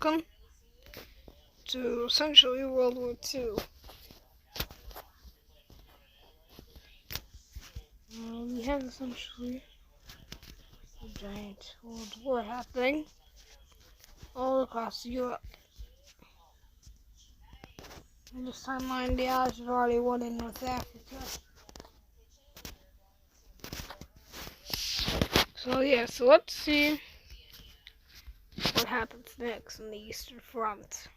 welcome to essentially World War II. We have essentially a giant world war happening all across Europe. In this timeline, the Allies have already won in North Africa. So let's see what happens next on the Eastern Front.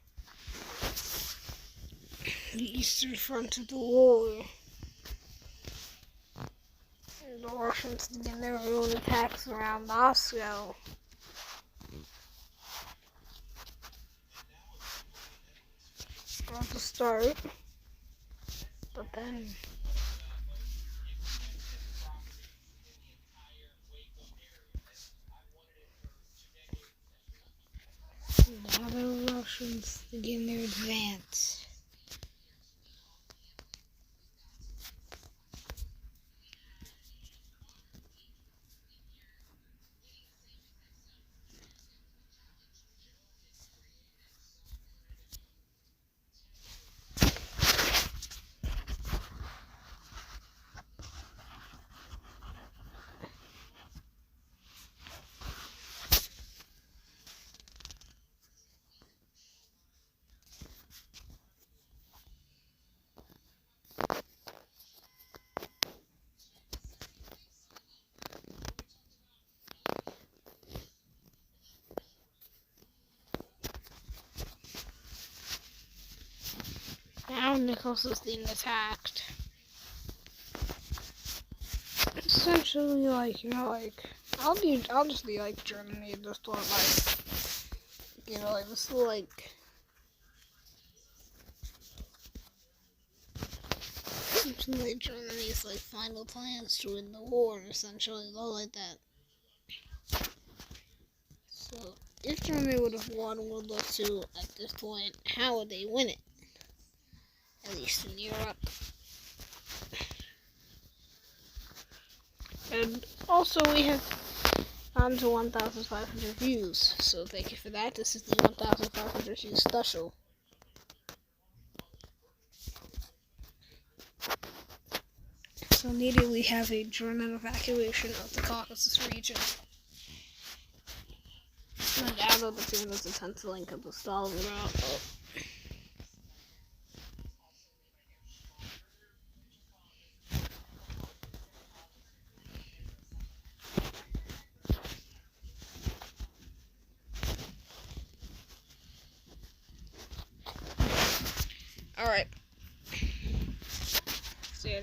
The Eastern Front of the war. The Russians begin their own attacks around Moscow. At the start, but then now the Russians begin their advance. Now Nichols is being attacked. Essentially, I'll just be like Germany at this point, this is essentially Germany's final plans to win the war, essentially, all like that. So, if Germany would have won World War II at this point, how would they win it? At least in Europe. And also we have gone to 1,500 views, so thank you for that. This is the 1,500 views special. So immediately we have a German evacuation of the Caucasus region. And out of the Germans attempt to link up with Stalingrad. Alright.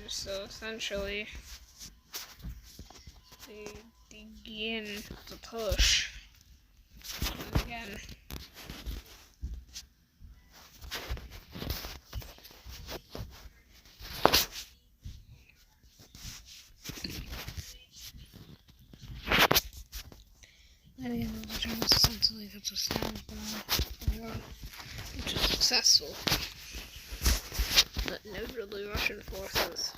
So essentially, they begin to push. And again, the Germans essentially have to stand which is successful. But inevitably Russian forces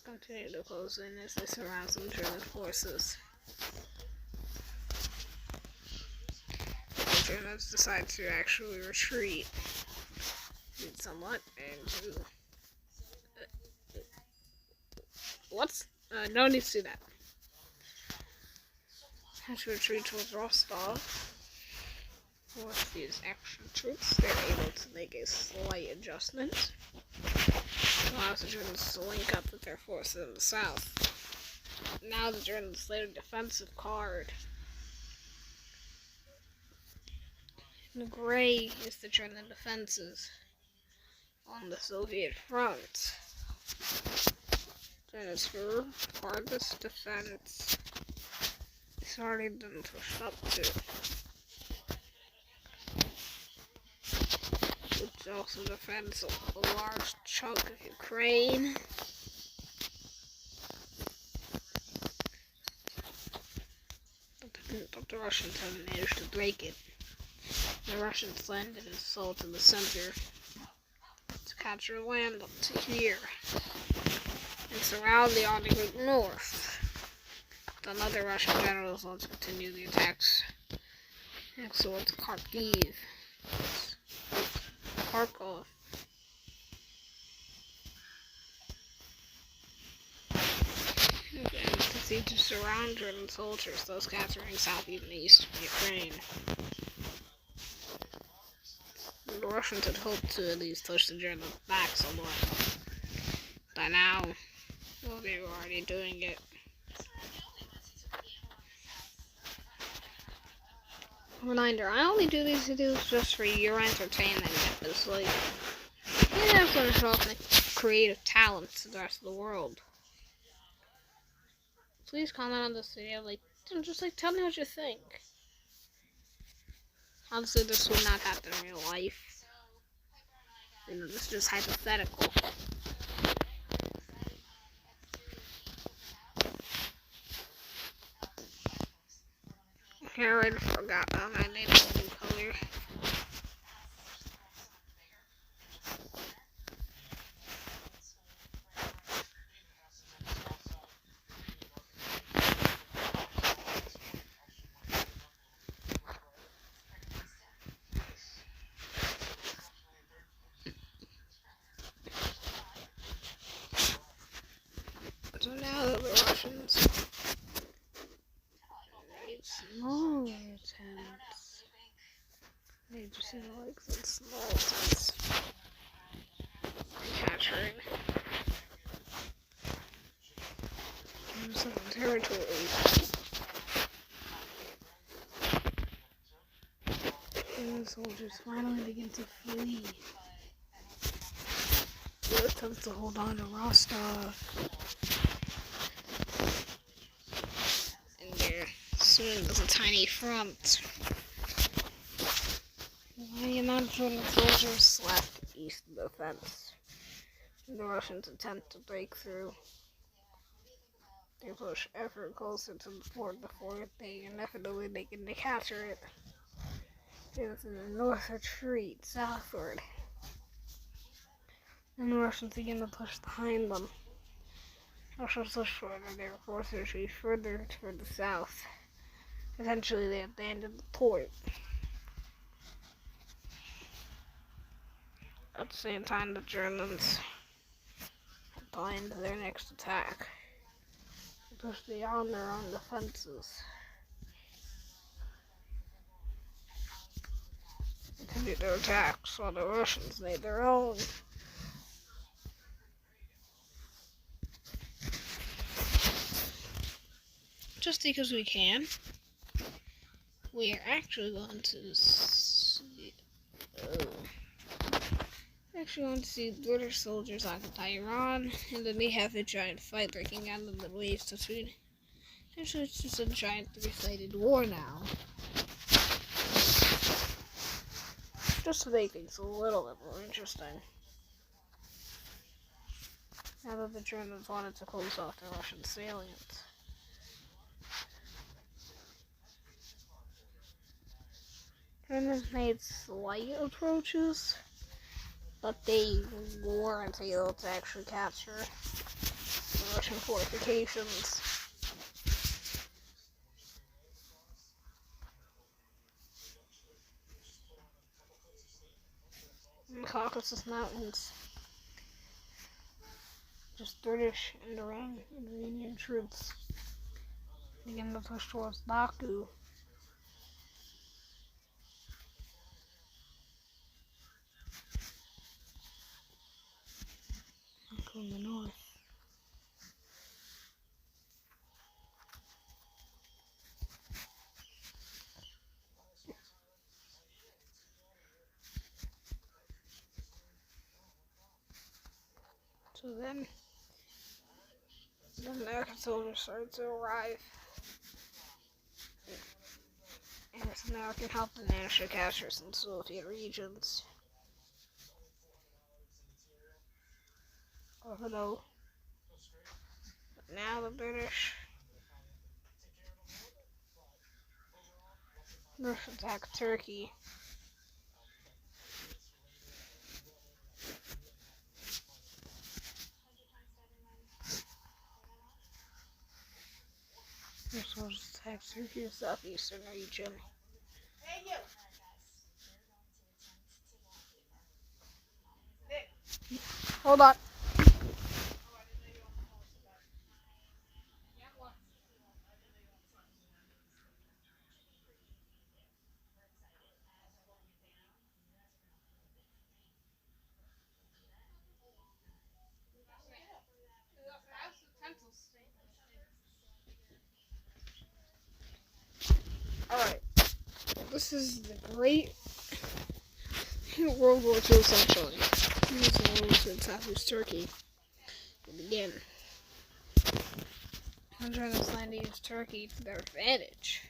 continue to close in as they surround some German forces. The Germans decide to actually retreat somewhat and to no need to do that. Have to retreat towards Rostov. With these extra troops, they're able to make a slight adjustment. Allows the Germans to link up with their forces in the south. Now the Germans play a defensive card. In gray is the German defenses on the Soviet front. Germans for part of this defense it's already been pushed up to. Which also defends a large chunk of Ukraine. But the Russians haven't managed to break it. The Russians landed and assault in the center to capture land up to here and surround the Arctic north. Then other Russian generals want to continue the attacks So it's Kharkiv. Kharkov. And to see to surround German soldiers, those capturing southeast and east Ukraine. The Russians had hoped to at least push the Germans back somewhat. By now, well, they were already doing it. Reminder, I only do these videos just for your entertainment. It's like, you have to show off my creative talents to the rest of the world. Please comment on this video, just tell me what you think. Obviously, this will not happen in real life. This is just hypothetical. Okay, I already forgot about my name and color. So now that the Russians made smaller attempts, they just seem like some small attempts capturing some territory. And the soldiers finally begin to flee. The attempts to hold on to Rostov. And there soon was a tiny front. The amount of German soldiers left east of the fence. The Russians attempt to break through. They push ever closer to the fort before they inevitably begin to capture it. It's in the north retreat southward. And the Russians begin to push behind them. Russians push further, they were forced to retreat further toward the south. Eventually they abandoned the port. At the same time, the Germans planned their next attack. They pushed beyond their own defenses. They continued their attacks while the Russians made their own. Just because we can, we are actually going to see. Actually going to see British soldiers occupy Iran, and then we have a giant fight breaking out in the Middle East between. Actually, it's just a giant three-sided war now. Just to make things a little bit more interesting. Now that the Germans wanted to close off the Russian salient. Germans made slight approaches, but they weren't able to actually capture the Russian fortifications. In the Caucasus Mountains, just British and Iranian troops began to push towards Baku. In the north. So then, the American soldiers started to arrive. And with American help, they managed to capture some Soviet regions. Although, now the British attacked Turkey. The soldiers attacked Turkey's southeastern region. Hold on. Alright. This is the Great World War II, essentially. This is World War II in Southeast Turkey. And again, I'm trying to plan to use Turkey to their advantage.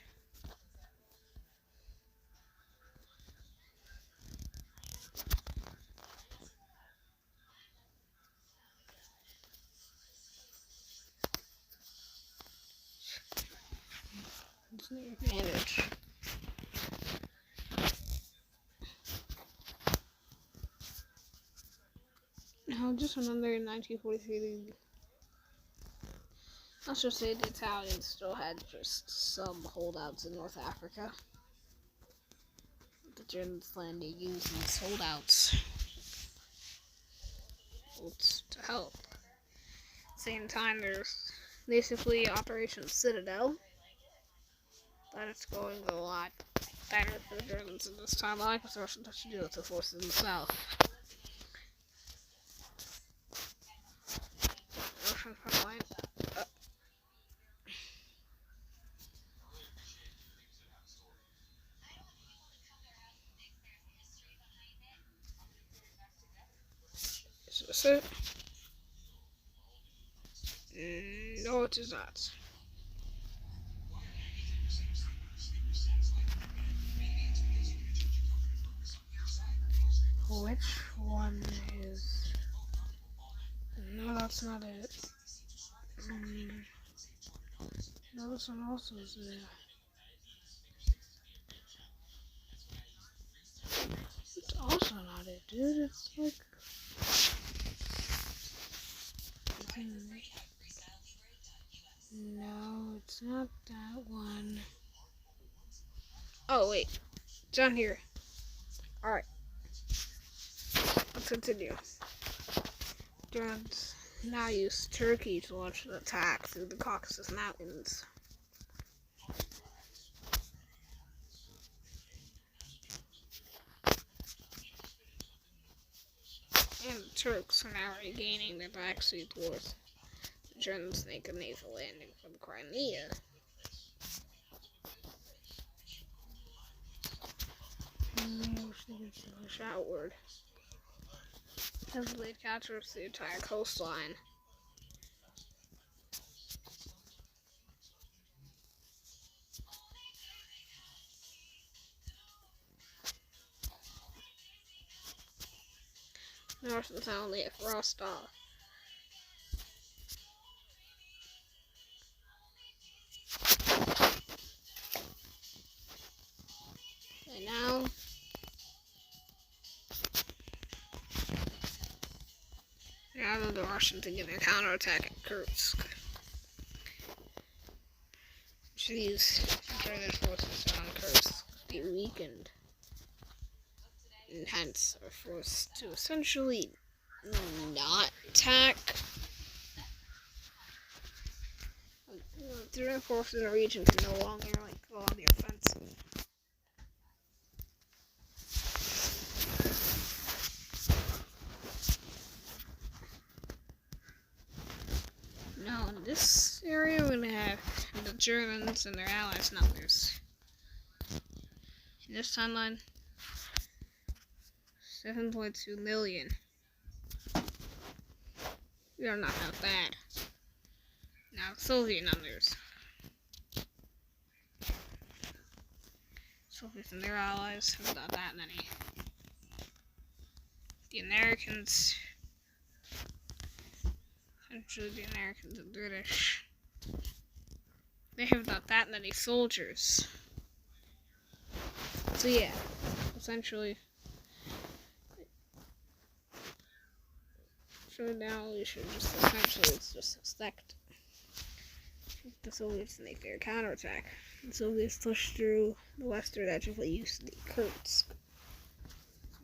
It's their advantage. Now, just remember in 1943, let's just say the Italians still had just some holdouts in North Africa. The Germans planned to use these holdouts to help. At the same time, there's basically Operation Citadel. That it's going a lot better for the Germans in this timeline because the Russians have to deal with the forces in the south. Russian front line. Is this it? No, it is not. Which one is... No, that's not it. No, this one also is there. It's also not it, dude. It's like... No, it's not that one. Oh, wait. It's on here. Alright. Let's continue. Germans now use Turkey to launch an attack through the Caucasus Mountains. And the Turks are now regaining their backseat towards the Germans make a naval landing from Crimea. Push outward. Heavily captures the entire coastline. North and only at Rostov. And now the Russians are going to counterattack at Kursk. These German forces around Kursk be weakened, and hence are forced to essentially not attack. The German forces in the region can no longer go on the offensive. Now in this area we're going to have the Germans and their allies numbers. In this timeline, 7.2 million. We are not that bad. Now Soviet numbers. Soviets and their allies have not that many. The Americans, essentially the Americans and British, they have not that many soldiers. So yeah, essentially, so now we should just expect the Soviets to make their counterattack. The Soviets push through the western edge of what used to be Kursk.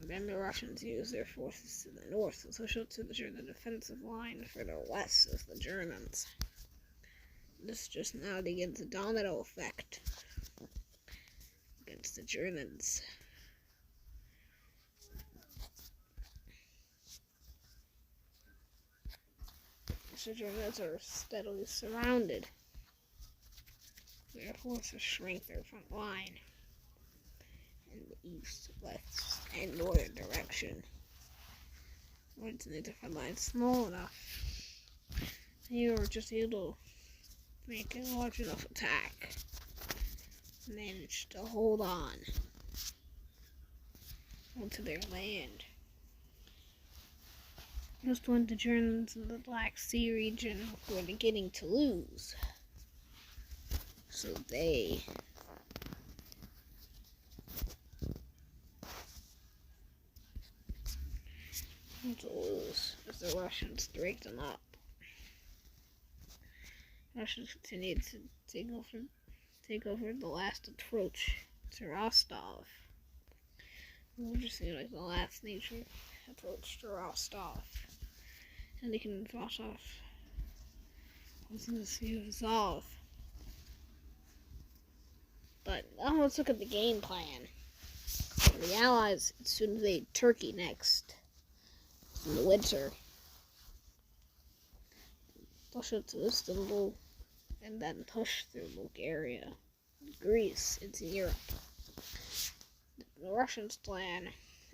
Then the Russians used their forces to the north to push up to the German defensive line further west of the Germans. This just now begins a domino effect against the Germans. The Germans are steadily surrounded. Their forces shrink their front line in the east, west, and northern direction. Once the front line small enough, they were just able to make a large enough attack. Managed to hold on onto their land. Just when the Germans in the Black Sea region were beginning to lose. So they to lose as the Russians break them up. The Russians continued to take over the last approach to Rostov. It will just seem like the last major approach to Rostov. And they can finish off once this view is off. But now let's look at the game plan. The Allies soon invade Turkey next in the winter. Push up to Istanbul and then push through Bulgaria and Greece into Europe. The Russians' plan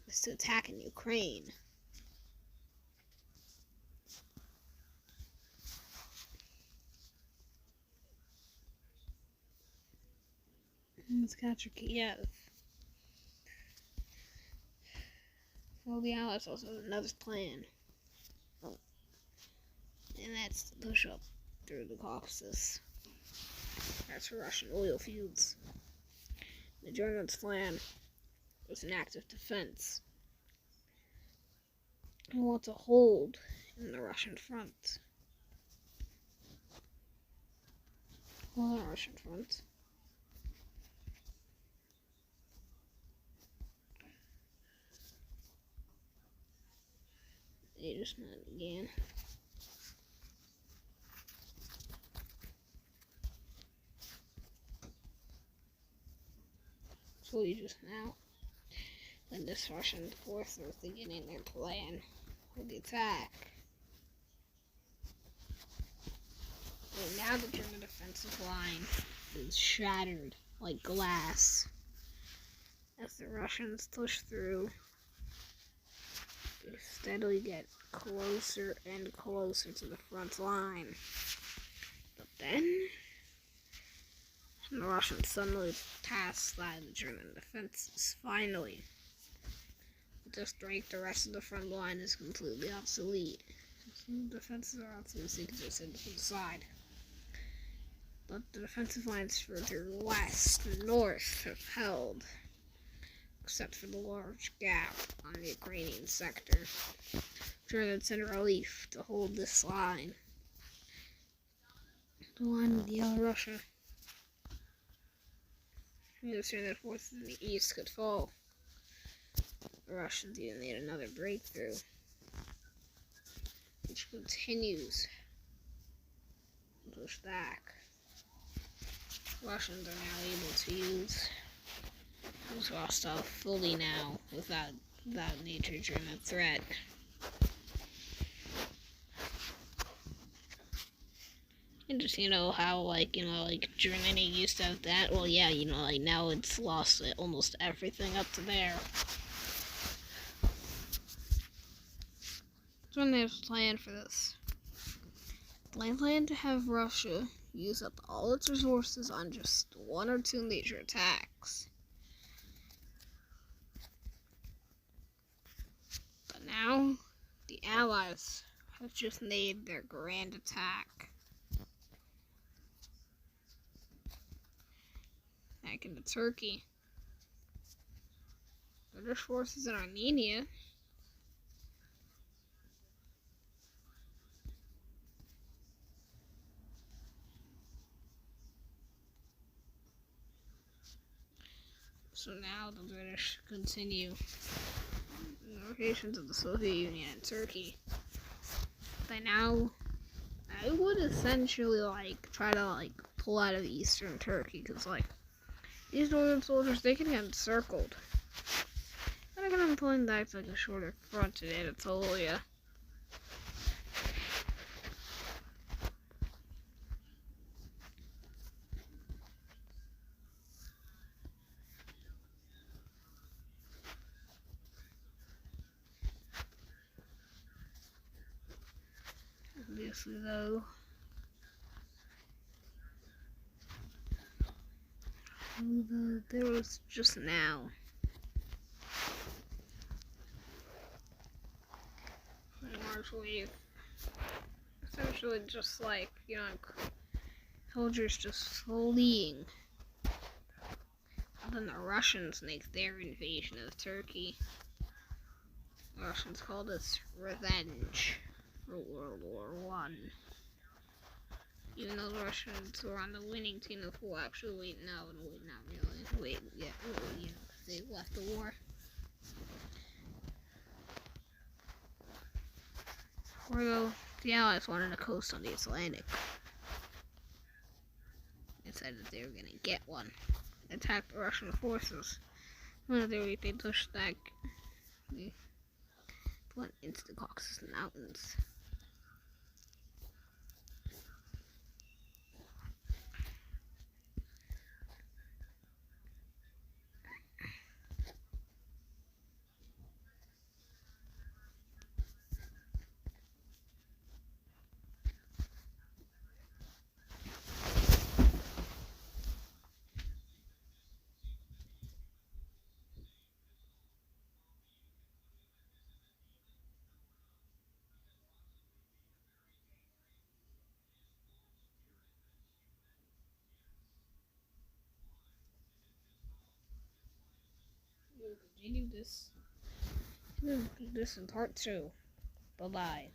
is to attack in Ukraine. Let's capture Kiev. Well, the Allies also have another plan. And that's to push up through the Caucasus. That's for Russian oil fields. The Germans' plan was an active defense. They want to hold in the Russian front. Hold the Russian front. They just met again. So you just now. Then this Russian force was beginning their plan with the attack. And now the German defensive line is shattered like glass. As the Russians push through, they steadily get closer and closer to the front line. But then, the Russians suddenly pass by the German defenses. Finally, to strike the rest of the front line is completely obsolete. The defenses are obsolete, so you can just hit from the side. But the defensive lines further west and north have held, except for the large gap on the Ukrainian sector. Germans sent relief to hold this line. The line with Yellow Russia. The German forces in the east could fall. The Russians even made another breakthrough, which continues to push back. Russians are now able to use Rostov fully now without major German threat. And just, how, Germany used to have that. Well, yeah, now it's lost almost everything up to there. So they have a plan for this. They plan to have Russia use up all its resources on just one or two major attacks. But now, the Allies have just made their grand attack. Back into Turkey. British forces in Armenia. So now the British continue locations of the Soviet Union and Turkey. By now, I would essentially try to pull out of eastern Turkey, because these northern soldiers, they can get encircled. And again, I'm pulling back to a shorter front in Anatolia. Obviously, though, there was just now a large wave, essentially just soldiers just fleeing. And then the Russians make their invasion of Turkey. The Russians called this revenge for World War I. Even though the Russians were on the winning team of war, actually, wait, not really. They left the war. Although the Allies wanted a coast on the Atlantic. They said that they were going to get one. Attack the Russian forces. When they pushed back, they went into the Caucasus Mountains. We'll continue this in part 2. Bye-bye.